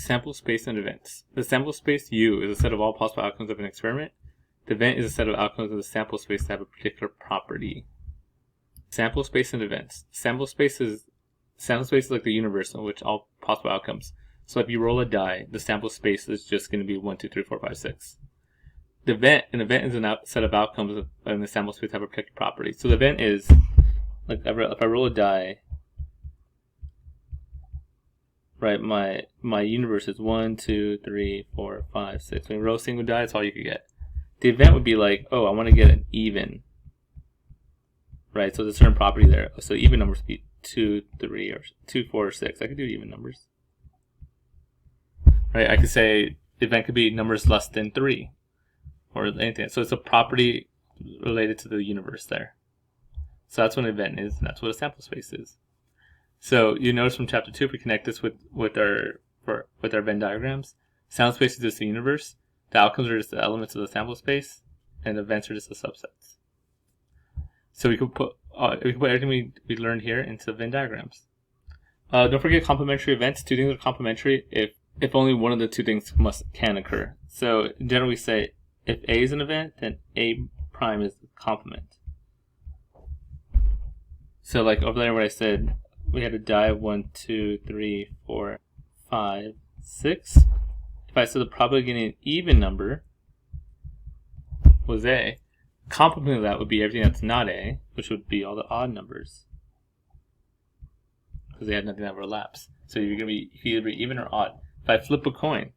Sample space and events. The sample space U is a set of all possible outcomes of an experiment. The event is a set of outcomes of the sample space that have a particular property. Sample space and events. Sample space is like the universe in which all possible outcomes. So if you roll a die, the sample space is just going to be 1, 2, 3, 4, 5, 6. An event is a set of outcomes in the sample space that have a particular property. So the event is, like, if I roll a die, right, my universe is 1, 2, 3, 4, 5, 6. When you roll a single die, that's all you could get. The event would be like, oh, I want to get an even. Right, so there's a certain property there. So even numbers would be 2, 3, or 2, 4, or 6. I could do even numbers. Right, I could say the event could be numbers less than 3. Or anything. So it's a property related to the universe there. So that's what an event is, and that's what a sample space is. So you notice from chapter 2, if we connect this with our Venn diagrams, sample space is just the universe, the outcomes are just the elements of the sample space, and the events are just the subsets. So we could put everything we learned here into Venn diagrams. Don't forget complementary events. Two things are complementary if only one of the two things can occur. So in general, we say if A is an event, then A prime is the complement. So like over there where I said we had a die of 1, 2, 3, 4, 5, 6. If I said the probability of getting an even number was A, complement of that would be everything that's not A, which would be all the odd numbers, because they had nothing that overlaps. So you can either be even or odd. If I flip a coin,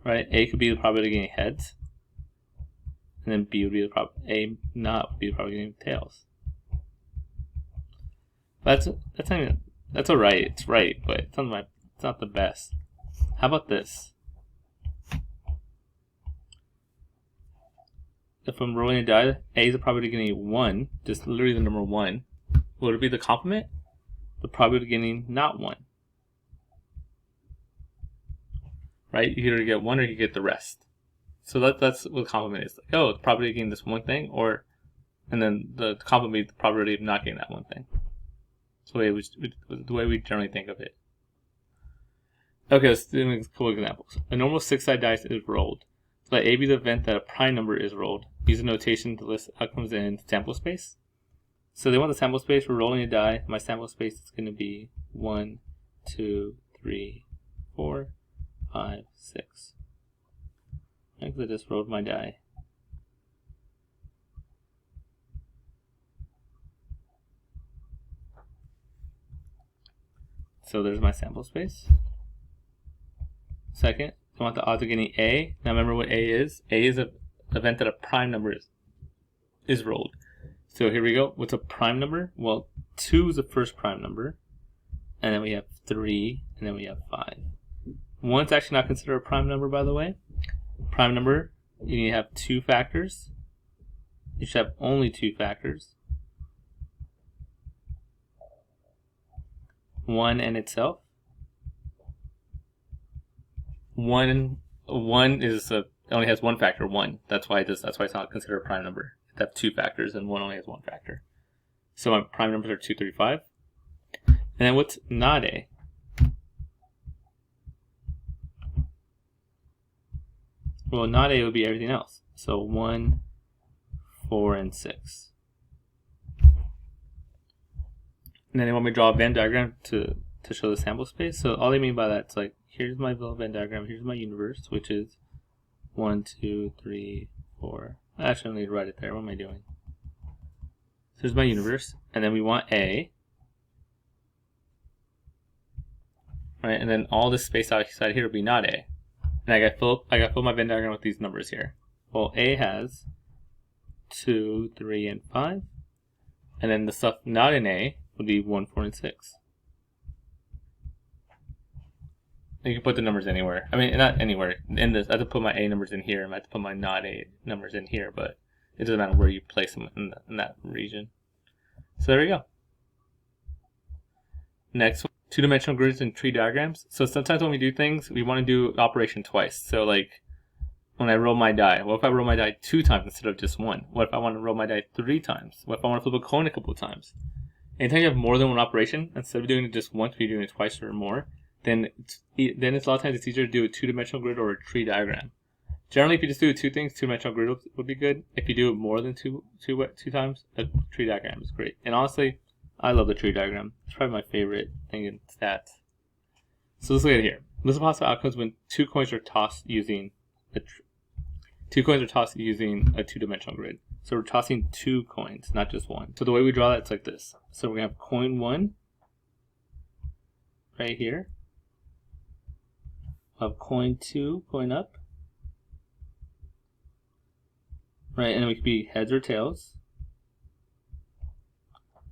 right, A could be the probability of getting heads, and then B would be the probability. A not would be the probability of getting tails. That's alright. It's right, but it's not the best. How about this? If I'm rolling a die, A is the probability of getting 1, just literally the number 1. Would it be the complement? The probability of getting not 1. Right? You either get 1 or you get the rest. So that's what complement is. Like, oh, the probability of getting this one thing, and then the complement, the probability of not getting that one thing. That's the way we generally think of it. Okay, let's do a couple examples. A normal 6-sided dice is rolled. So let A be the event that a prime number is rolled. Use a notation to list outcomes in sample space. So they want the sample space. We're rolling a die. My sample space is going to be 1, 2, 3, 4, 5, 6. I just rolled my die. So there's my sample space. Second, I want the odds of getting A. Now remember what A is. A is an event that a prime number is rolled. So here we go. What's a prime number? Well, 2 is the first prime number. And then we have 3, and then we have 5. 1 is actually not considered a prime number, by the way. Prime number, you need to have 2 factors. You should have only 2 factors. 1 and itself. 1 is only has 1 factor, 1. That's why it's not considered a prime number. It have 2 factors, and 1 only has 1 factor. So my prime numbers are 2, 3, 5. And then what's not A? Well, not A would be everything else. So 1, 4, and 6. And then they want me to draw a Venn diagram to show the sample space. So all they mean by that is like, here's my little Venn diagram, here's my universe, which is 1, 2, 3, 4. Actually, I need to write it there. What am I doing? So here's my universe, and then we want A. Right, and then all this space outside here will be not A. And I got to fill my Venn diagram with these numbers here. Well, A has 2, 3, and 5. And then the stuff not in A would be 1, 4, and 6. You can put the numbers anywhere. I mean, not anywhere. In this, I have to put my A numbers in here, and I have to put my not A numbers in here, but it doesn't matter where you place them in that region. So there we go. Next, two-dimensional grids and tree diagrams. So sometimes when we do things, we want to do operation twice. So like when I roll my die, what if I roll my die 2 times instead of just 1? What if I want to roll my die 3 times? What if I want to flip a coin a couple of times? Anytime you have more than one operation, instead of doing it just once, you're doing it twice or more, then it's a lot of times it's easier to do a two-dimensional grid or a tree diagram. Generally, if you just do two things, two-dimensional grid would be good. If you do it more than two times, a tree diagram is great. And honestly, I love the tree diagram. It's probably my favorite thing in stats. So let's look at it here. List of possible outcomes when two coins are tossed using a two-dimensional grid. So we're tossing 2 coins, not just one. So the way we draw that, it's like this. So we're gonna have coin 1 right here. We'll have coin 2 going up. Right, and it could be heads or tails.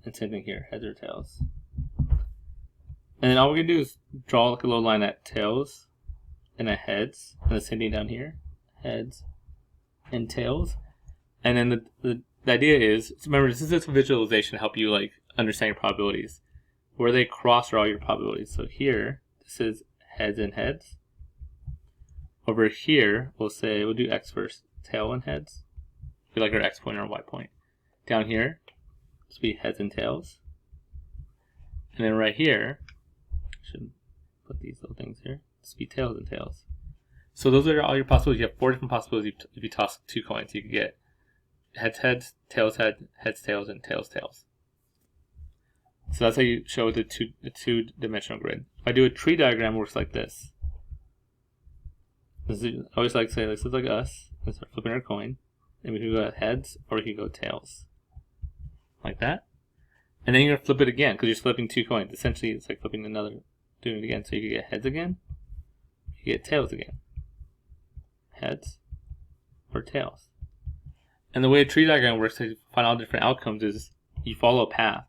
And same thing here, heads or tails. And then all we're gonna do is draw like a little line at tails and at heads, and the same thing down here, heads and tails. And then the idea is, remember, this is just a visualization to help you like understand your probabilities. Where they cross are all your probabilities. So here, this is heads and heads. Over here, we'll do X first, tail and heads. Be like our X point or Y point. Down here, this will be heads and tails. And then right here, I should put these little things here. This will be tails and tails. So those are all your possibilities. You have 4 different possibilities if you toss 2 coins. You can get heads, heads, tails, heads, tails, and tails, tails. So that's how you show the two-dimensional grid. If I do a tree diagram, it works like this. I always like to say this is like us. Let's start flipping our coin. And we can go heads or we can go tails. Like that. And then you're going to flip it again because you're flipping 2 coins. Essentially, it's like flipping doing it again. So you can get heads again. You get tails again. Heads or tails. And the way a tree diagram works to find all different outcomes is you follow a path.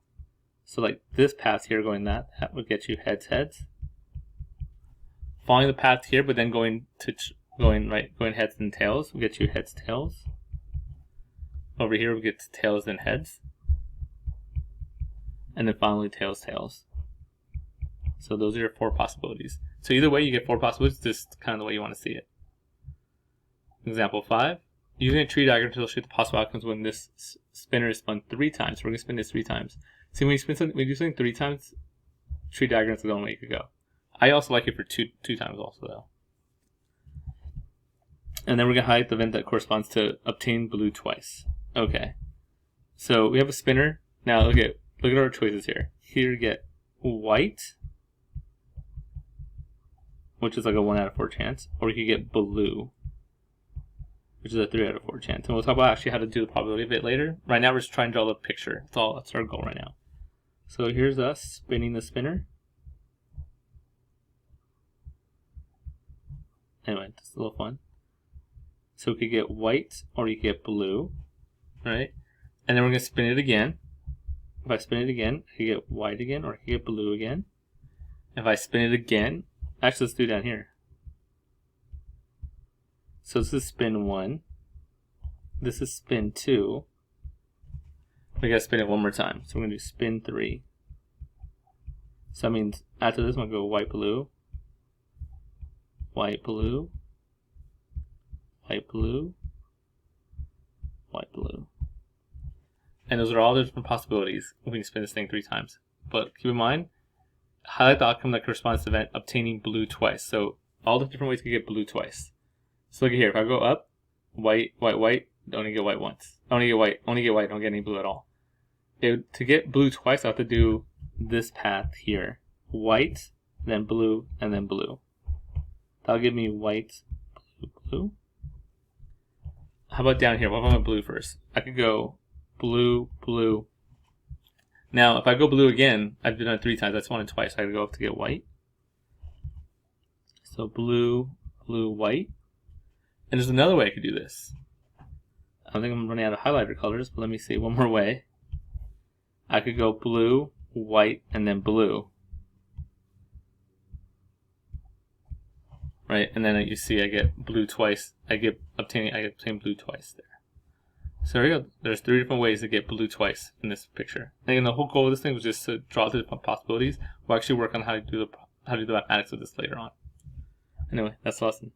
So like this path here going that would get you heads, heads. Following the path here, but then going heads and tails will get you heads, tails. Over here we get to tails and heads. And then finally tails, tails. So those are your 4 possibilities. So either way you get 4 possibilities, just kind of the way you want to see it. Example 5. Using a tree diagram to illustrate the possible outcomes when this spinner is spun 3 times. So we're going to spin this 3 times. See, when you do something 3 times, tree diagrams is the only way you could go. I also like it for two times also though. And then we're going to highlight the event that corresponds to obtain blue twice. Okay. So we have a spinner. Now look at our choices here. Here you get white, which is like a 1 out of 4 chance, or you could get blue, which is a 3 out of 4 chance. And we'll talk about actually how to do the probability of it later. Right now we're just trying to draw the picture. That's our goal right now. So here's us spinning the spinner. Anyway, just a little fun. So we could get white or you could get blue, right? And then we're going to spin it again. If I spin it again, I could get white again or I could get blue again. If I spin it again, actually let's do it down here. So this is spin 1. This is spin 2. We gotta spin it one more time. So we're gonna do spin 3. So that means after this, I'm gonna go white, blue, white, blue, white, blue, white, blue. And those are all the different possibilities. We can spin this thing 3 times. But keep in mind, highlight the outcome that corresponds to the event obtaining blue twice. So all the different ways you can get blue twice. So look at here. If I go up, white, white, white, only get white once. Only get white, don't get any blue at all. To get blue twice, I have to do this path here. White, then blue, and then blue. That'll give me white, blue, blue. How about down here? What if I went blue first? I could go blue, blue. Now, if I go blue again, I've done it 3 times. That's 1 and twice. I gotta go up to get white. So blue, blue, white. And there's another way I could do this. I don't think I'm running out of highlighter colors, but let me see one more way. I could go blue, white, and then blue. Right, and then you see I get blue twice. I obtain blue twice there. So there you go. There's 3 different ways to get blue twice in this picture. And again, the whole goal of this thing was just to draw the different possibilities. We'll actually work on how to do the mathematics of this later on. Anyway, that's the lesson.